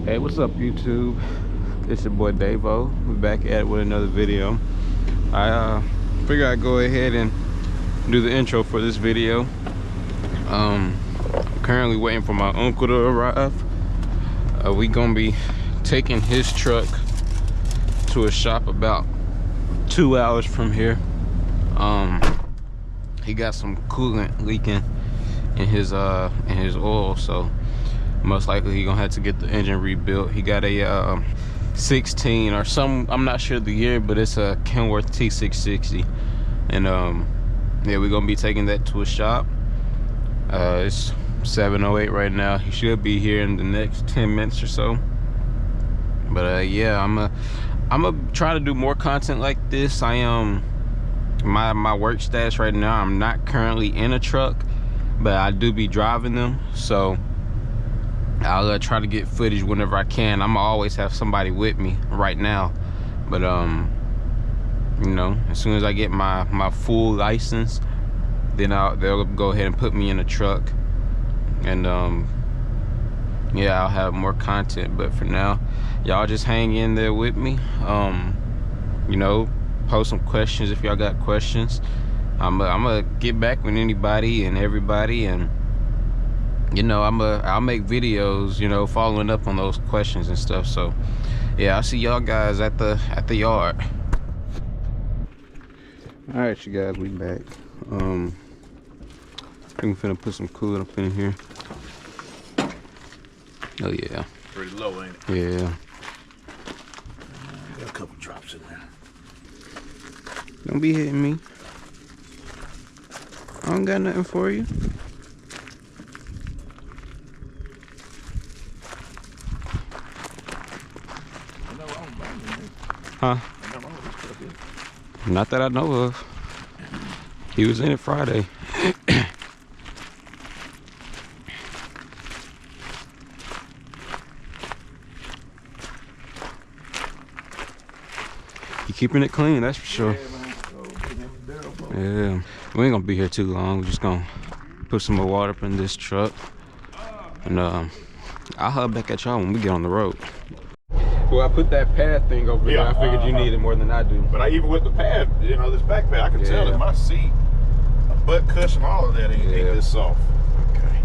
Hey, what's up YouTube? It's your boy Davo. We're back at it with another video. I figured I'd go ahead and do the intro for this video. I'm currently waiting for my uncle to arrive. We gonna be taking his truck to a shop about 2 hours from here. He got some coolant leaking in his oil, so most likely he gonna have to get the engine rebuilt. He got a 16 or some, I'm not sure the year, but it's a Kenworth T660, and yeah, we're gonna be taking that to a shop. It's 7:08 right now. He should be here in the next 10 minutes or so. But yeah, I'm gonna try to do more content like this. I am my work status right now, I'm not currently in a truck, but I do be driving them, so I'll try to get footage whenever I can. I'm always have somebody with me right now, but you know, as soon as I get my full license, then they'll go ahead and put me in a truck, and yeah, I'll have more content. But for now, y'all just hang in there with me. You know, post some questions if y'all got questions. I'm gonna get back with anybody and everybody, and you know, I'll make videos, you know, following up on those questions and stuff. So yeah, I'll see y'all guys at the yard. All right, you guys, we back. I'm finna put some coolant up in here. Oh yeah, pretty low, ain't it? Yeah, got a couple drops in there. Don't be hitting me. I don't got nothing for you. Huh? Not that I know of. He was in it Friday. You keeping it clean, that's for sure. Yeah, we ain't gonna be here too long. We're just gonna put some more water up in this truck, and I'll hug back at y'all when we get on the road. Well, I put that pad thing over there. I figured you need it more than I do. But even with the pad, you know, this back pad, I can tell that my seat, my butt cushion, all of that ain't this soft. Okay.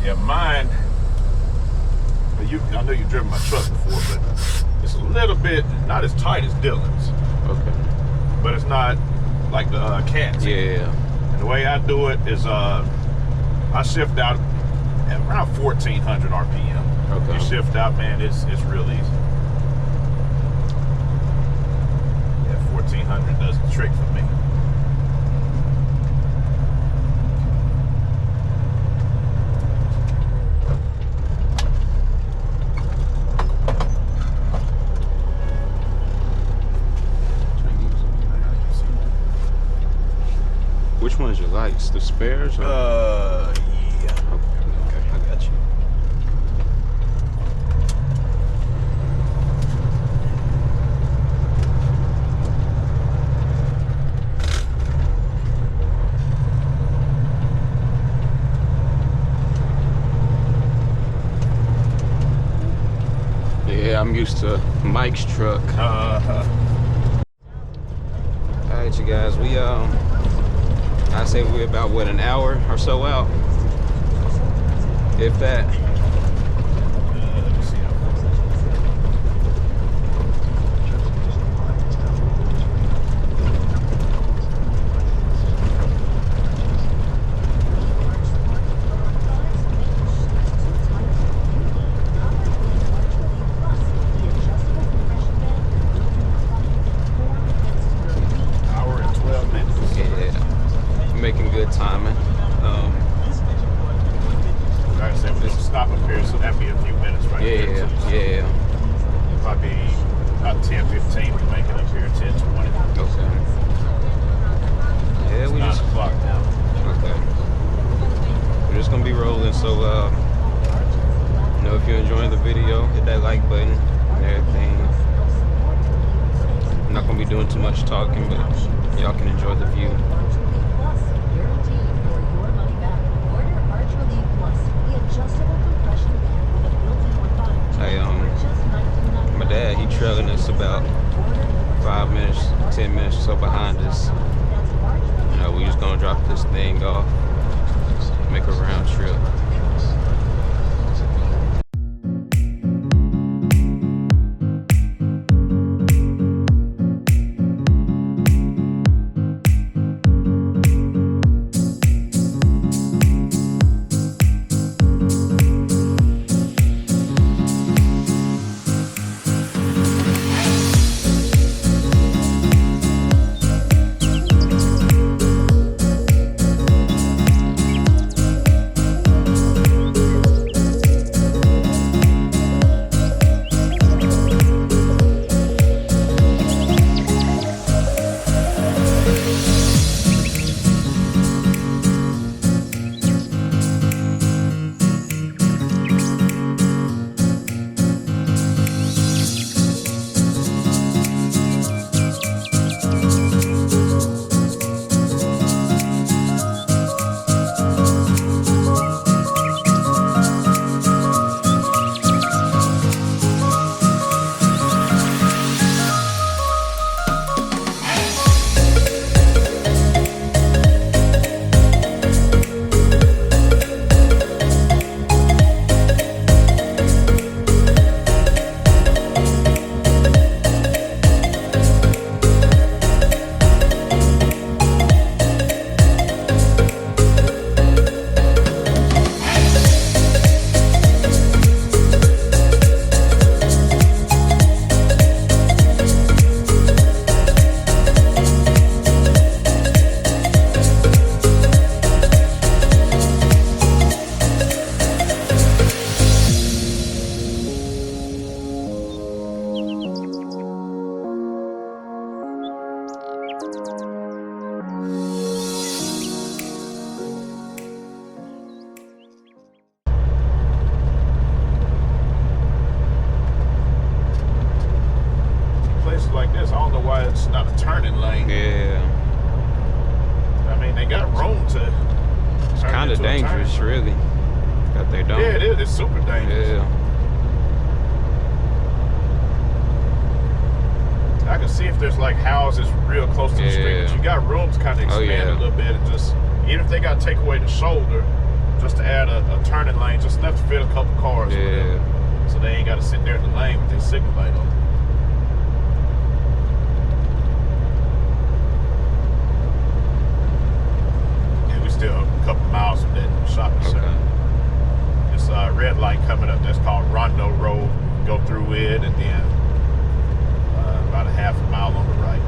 Yeah, mine, I know you've driven my truck before, but it's a little bit, not as tight as Dylan's. Okay. But it's not like the Cat's. Yeah. And the way I do it is I shift out at around 1400 RPM. Okay. You shift out, man, it's real easy. Yeah, 1400 does the trick for me. Which one is your lights? The spares? Or? Yeah. Okay, I got you. Yeah, I'm used to Mike's truck. All right, you guys, we I say we're about, what, an hour or so out, if that. Let me see. Hour and 12 minutes. Yeah, making good timing. Like I said, we're gonna stop up here, so that'd be a few minutes right there. Yeah. Probably about 10, 15 we make it up here, 10, 20. Okay. Yeah, we just 9 o'clock now. Okay. We're just gonna be rolling, so you know, if you're enjoying the video, hit that like button and everything. I'm not gonna be doing too much talking, but y'all can enjoy the view. this. You know, we just gonna drop this thing off, make a round trip. Like this, I don't know why it's not a turning lane. Yeah. I mean, they got room to. It's kind of dangerous, really. That they don't. Yeah, it is. It's super dangerous. Yeah. I can see if there's like houses real close to the street, but you got room to kind of expand a little bit, and just even if they got to take away the shoulder, just to add a turning lane, just enough to fit a couple cars. Yeah. So they ain't got to sit there in the lane with their signal light on. Still a couple miles from that shopping center. It's a red light coming up. That's called Rondo Road. Go through it, and then about a half a mile on the right.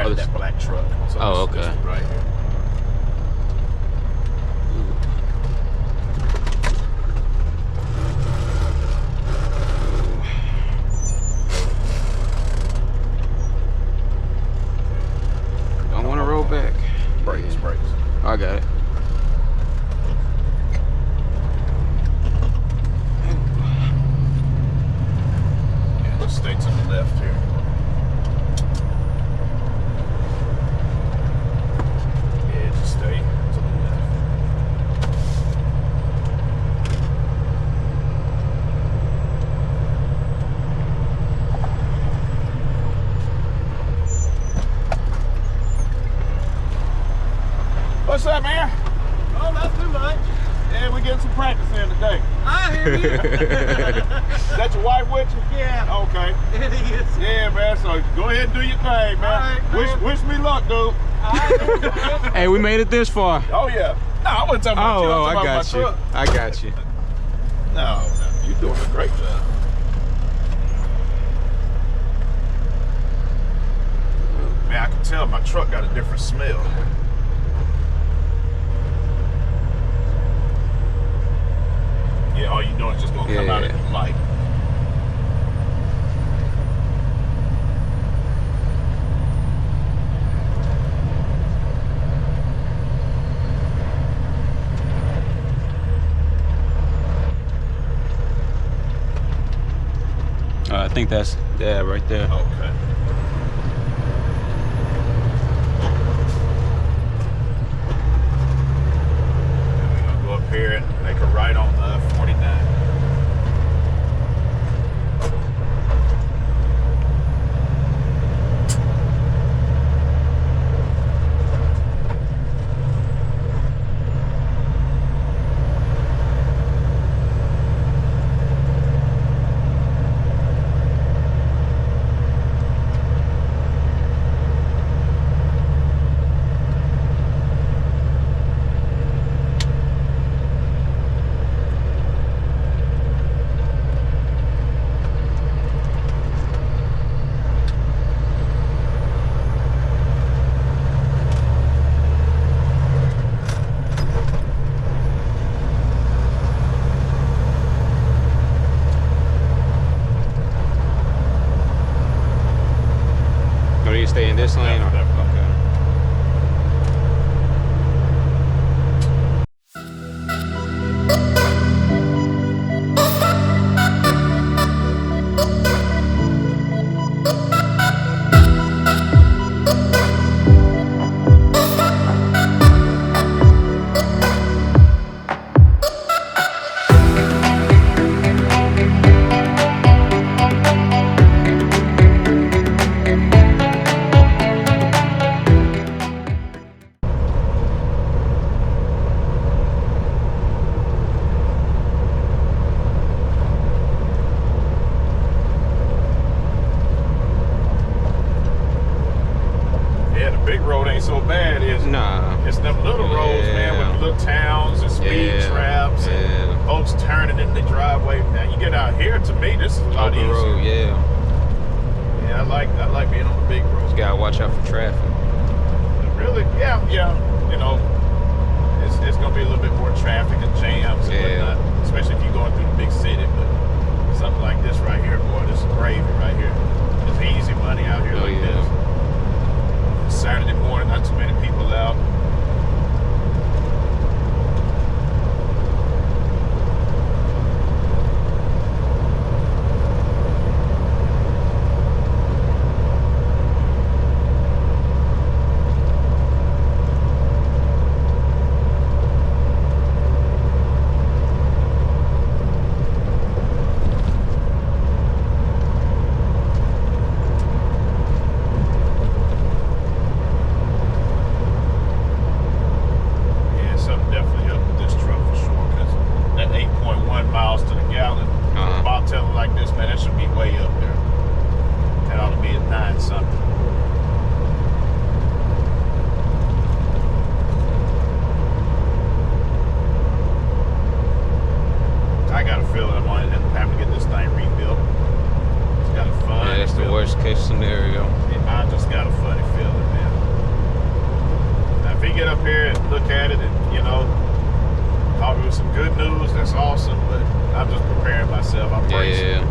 That's that black truck. So oh, this okay. right here. Don't want to roll back. Brakes. I got it. Yeah, just stay to the left here. Yeah, just stay to the left. What's up, man? Oh, not too much. Yeah, we getting some practice in today. I hear you. Is that your wife with you? Yeah. Okay. It is. Yeah, man. So go ahead and do your thing, man. All right, man. Wish me luck, dude. Hey, we made it this far. Oh yeah. No, I wasn't talking about you. Oh, I'm I talking about got my you. truck. I got you. No, you're doing a great job. Man, I can tell my truck got a different smell. Yeah, all you doing is just gonna come out of the light. I think that's right there. Okay. And we're gonna go up here and make a right on the 49. Or do you stay in this lane? Or? Definitely. Okay. Yeah, the big road ain't so bad, is it? Nah. It's them little roads, man, with the little towns and speed traps and folks turning in the driveway. Now you get out here, to me, this is a lot Open easier. road, yeah. Yeah, I like being on the big road. Just gotta watch out for traffic. Really, yeah. You know, it's gonna be a little bit more traffic and jams and whatnot, especially if you're going through the big city. But something like this right here, boy, this is gravy right here. It's easy money out here like this. Saturday morning, not too many people out. look at it and, you know, probably with some good news, that's awesome, but I'm just preparing myself. I'm bracing. Yeah.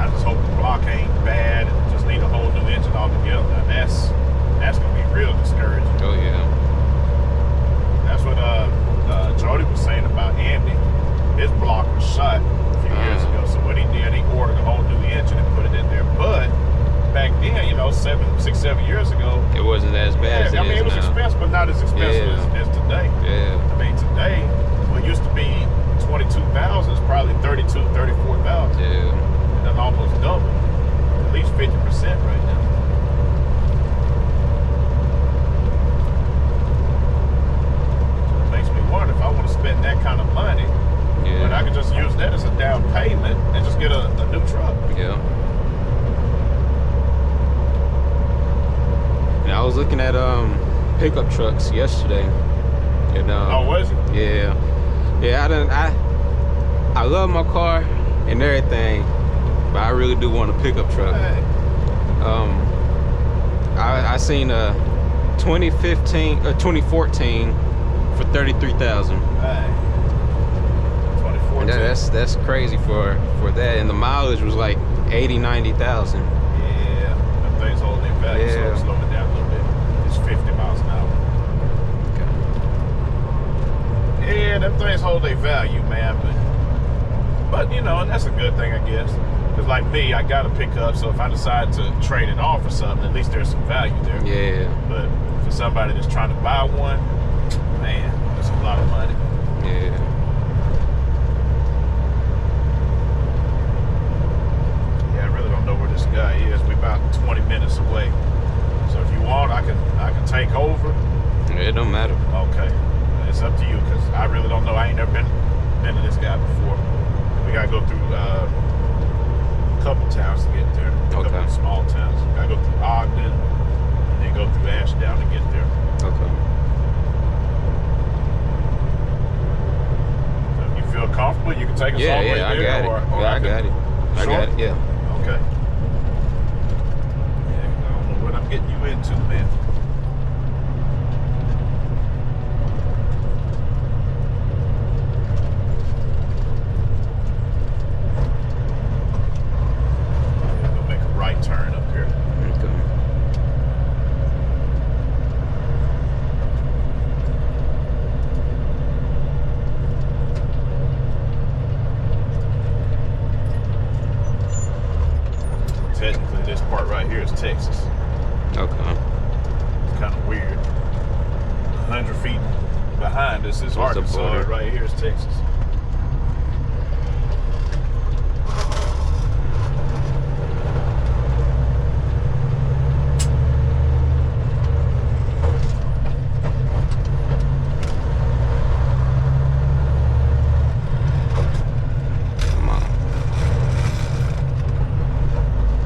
I just hope the block ain't bad and just need a whole new engine altogether. Now that's gonna be real discouraging. Oh yeah. That's what Jody was saying about Andy. His block was shot a few years ago, so what he did, he ordered a whole new engine and put it in there. But back then, you know, 6, 7 years ago, It wasn't as bad as it I mean, is it was now. expensive, but not as expensive as today. Yeah. I mean, today, what used to be 22,000 is probably 32, 34,000. Yeah. That's almost double, at least 50% right now. It makes me wonder if I want to spend that kind of money, but I could just use that as a down payment and just get a new truck. Yeah. And I was looking at pickup trucks yesterday. And Oh, was it? yeah. I love my car and everything, but I really do want a pickup truck. Hey. I seen a 2014 for 33,000. Hey. 2014. That's crazy for that, and the mileage was like 80-90,000. Yeah, them things hold their value, so Yeah. slow it down a little bit. It's 50 miles an hour. Yeah, them things hold their value, man, but you know, and that's a good thing, I guess. Because like me, I got to pick up, so if I decide to trade it off or something, at least there's some value there. Yeah. But for somebody that's trying to buy one, man, that's a lot of money. Yeah. Yeah, I really don't know where this guy is. We're about 20 minutes away. So if you want, I can take over. It don't matter. Okay. It's up to you, because I really don't know. I ain't never been to this guy before. We gotta go through a couple towns to get there. A couple of small towns. Gotta go through Ogden, and then go through Ashdown to get there. Okay. So if you feel comfortable, you can take us all the way there. I got it. Or I got it. I Sure? got it. Yeah. Okay. Yeah, I don't know what I'm getting you into, man. Turn up here. Okay. Technically, this part right here is Texas. Okay. It's kind of weird. 100 feet behind us is What's the Arkansas. border? Right here is Texas.